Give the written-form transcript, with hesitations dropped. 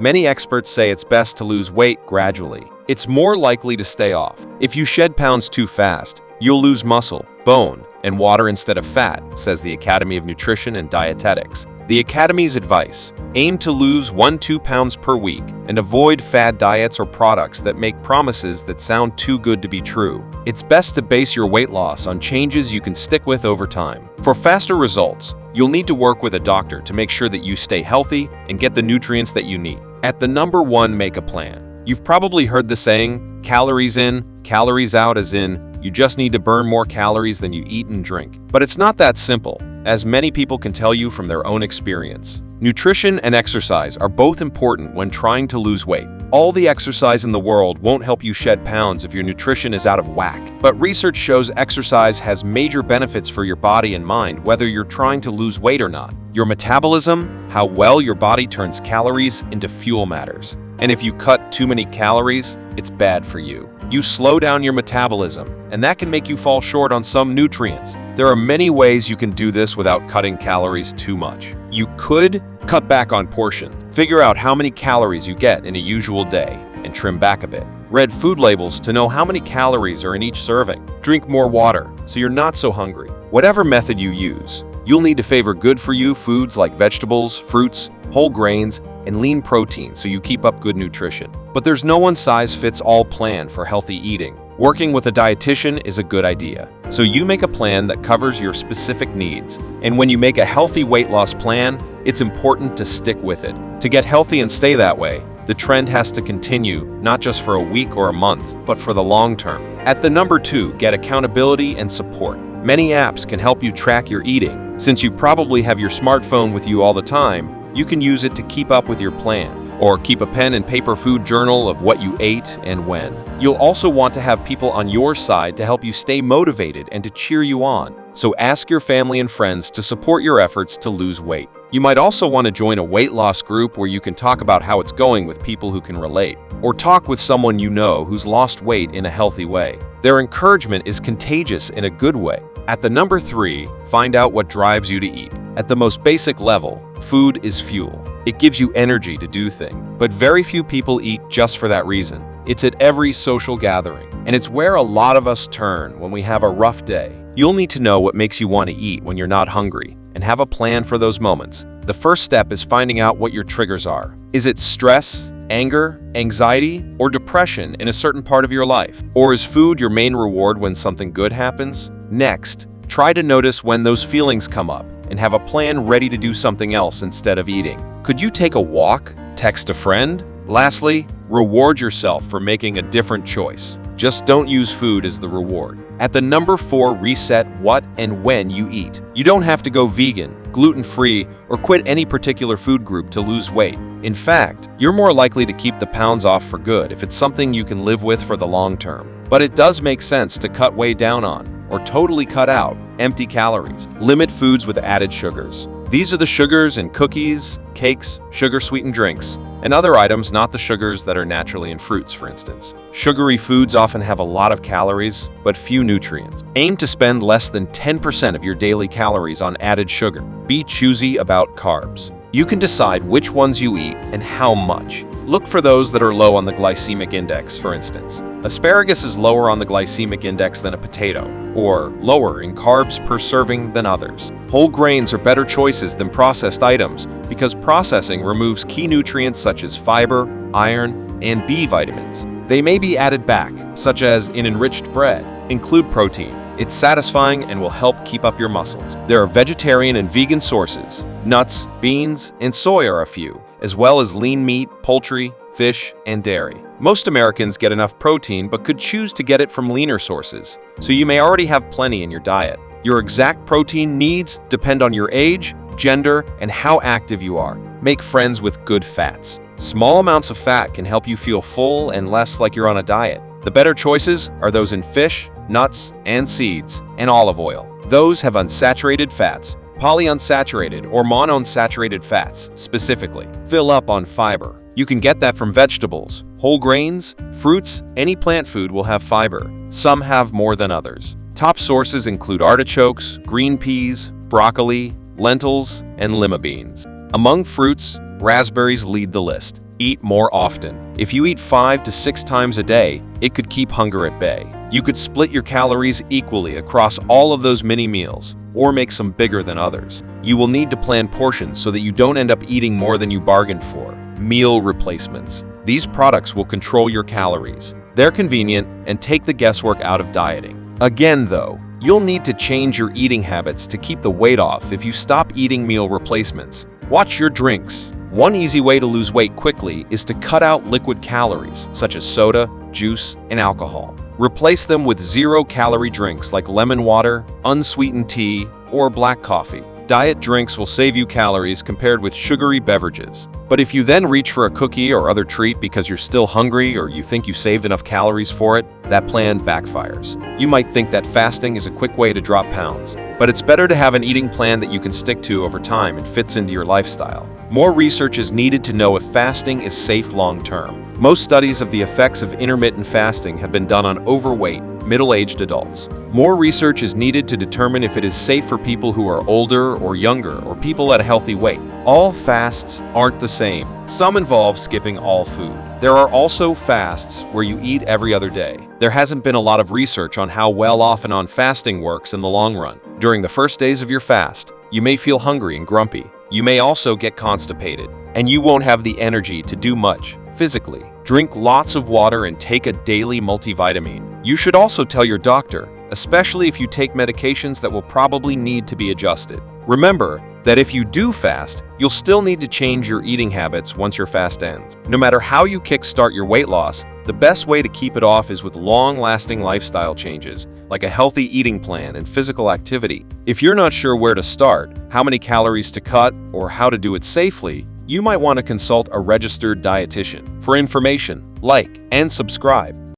Many experts say it's best to lose weight gradually. It's more likely to stay off. If you shed pounds too fast, you'll lose muscle, bone, and water instead of fat, says the Academy of Nutrition and Dietetics. The Academy's advice: aim to lose 1–2 pounds per week and avoid fad diets or products that make promises that sound too good to be true. It's best to base your weight loss on changes you can stick with over time. For faster results, you'll need to work with a doctor to make sure that you stay healthy and get the nutrients that you need. At the number 1, make a plan. You've probably heard the saying, calories in, calories out, as in, you just need to burn more calories than you eat and drink. But it's not that simple, as many people can tell you from their own experience. Nutrition and exercise are both important when trying to lose weight. All the exercise in the world won't help you shed pounds if your nutrition is out of whack. But research shows exercise has major benefits for your body and mind, whether you're trying to lose weight or not. Your metabolism, how well your body turns calories into fuel, matters. And if you cut too many calories, it's bad for you. You slow down your metabolism, and that can make you fall short on some nutrients. There are many ways you can do this without cutting calories too much. You could cut back on portions. Figure out how many calories you get in a usual day and trim back a bit. Read food labels to know how many calories are in each serving. Drink more water so you're not so hungry. Whatever method you use, you'll need to favor good-for-you foods like vegetables, fruits, whole grains, and lean protein so you keep up good nutrition. But there's no one-size-fits-all plan for healthy eating. Working with a dietitian is a good idea, so you make a plan that covers your specific needs. And when you make a healthy weight loss plan, it's important to stick with it. To get healthy and stay that way, the trend has to continue, not just for a week or a month, but for the long term. At the number 2, get accountability and support. Many apps can help you track your eating. Since you probably have your smartphone with you all the time, you can use it to keep up with your plan, or keep a pen and paper food journal of what you ate and when. You'll also want to have people on your side to help you stay motivated and to cheer you on. So ask your family and friends to support your efforts to lose weight. You might also want to join a weight loss group where you can talk about how it's going with people who can relate, or talk with someone you know who's lost weight in a healthy way. Their encouragement is contagious in a good way. At the number 3, find out what drives you to eat. At the most basic level, food is fuel. It gives you energy to do things, but very few people eat just for that reason. It's at every social gathering, and it's where a lot of us turn when we have a rough day. You'll need to know what makes you want to eat when you're not hungry, and have a plan for those moments. The first step is finding out what your triggers are. Is it stress, anger, anxiety, or depression in a certain part of your life? Or is food your main reward when something good happens? Next, try to notice when those feelings come up and have a plan ready to do something else instead of eating. Could you take a walk? Text a friend? Lastly, reward yourself for making a different choice. Just don't use food as the reward. At the number 4, reset what and when you eat. You don't have to go vegan, gluten-free, or quit any particular food group to lose weight. In fact, you're more likely to keep the pounds off for good if it's something you can live with for the long term. But it does make sense to cut way down on, or totally cut out, empty calories. Limit foods with added sugars. These are the sugars in cookies, cakes, sugar-sweetened drinks, and other items, not the sugars that are naturally in fruits, for instance. Sugary foods often have a lot of calories, but few nutrients. Aim to spend less than 10% of your daily calories on added sugar. Be choosy about carbs. You can decide which ones you eat and how much. Look for those that are low on the glycemic index, for instance. Asparagus is lower on the glycemic index than a potato, or lower in carbs per serving than others. Whole grains are better choices than processed items because processing removes key nutrients such as fiber, iron, and B vitamins. They may be added back, such as in enriched bread. Include protein. It's satisfying and will help keep up your muscles. There are vegetarian and vegan sources. Nuts, beans, and soy are a few, as well as lean meat, poultry, fish, and dairy. Most Americans get enough protein but could choose to get it from leaner sources, so you may already have plenty in your diet. Your exact protein needs depend on your age, gender, and how active you are. Make friends with good fats. Small amounts of fat can help you feel full and less like you're on a diet. The better choices are those in fish, nuts, and seeds, and olive oil. Those have unsaturated fats, polyunsaturated or monounsaturated fats, specifically. Fill up on fiber. You can get that from vegetables, whole grains, fruits. Any plant food will have fiber. Some have more than others. Top sources include artichokes, green peas, broccoli, lentils, and lima beans. Among fruits, raspberries lead the list. Eat more often. If you eat 5 to 6 times a day, it could keep hunger at bay. You could split your calories equally across all of those mini meals, or make some bigger than others. You will need to plan portions so that you don't end up eating more than you bargained for. Meal replacements. These products will control your calories. They're convenient and take the guesswork out of dieting. Again, though, you'll need to change your eating habits to keep the weight off if you stop eating meal replacements. Watch your drinks. One easy way to lose weight quickly is to cut out liquid calories, such as soda, juice, and alcohol. Replace them with zero-calorie drinks like lemon water, unsweetened tea, or black coffee. Diet drinks will save you calories compared with sugary beverages. But if you then reach for a cookie or other treat because you're still hungry or you think you saved enough calories for it, that plan backfires. You might think that fasting is a quick way to drop pounds, but it's better to have an eating plan that you can stick to over time and fits into your lifestyle. More research is needed to know if fasting is safe long-term. Most studies of the effects of intermittent fasting have been done on overweight, middle-aged adults. More research is needed to determine if it is safe for people who are older or younger or people at a healthy weight. All fasts aren't the same. Some involve skipping all food. There are also fasts where you eat every other day. There hasn't been a lot of research on how well off and on fasting works in the long run. During the first days of your fast, you may feel hungry and grumpy. You may also get constipated, and you won't have the energy to do much physically. Drink lots of water and take a daily multivitamin. You should also tell your doctor, especially if you take medications that will probably need to be adjusted. Remember that if you do fast, you'll still need to change your eating habits once your fast ends. No matter how you kickstart your weight loss, the best way to keep it off is with long-lasting lifestyle changes, like a healthy eating plan and physical activity. If you're not sure where to start, how many calories to cut, or how to do it safely, you might want to consult a registered dietitian. For information, like and subscribe.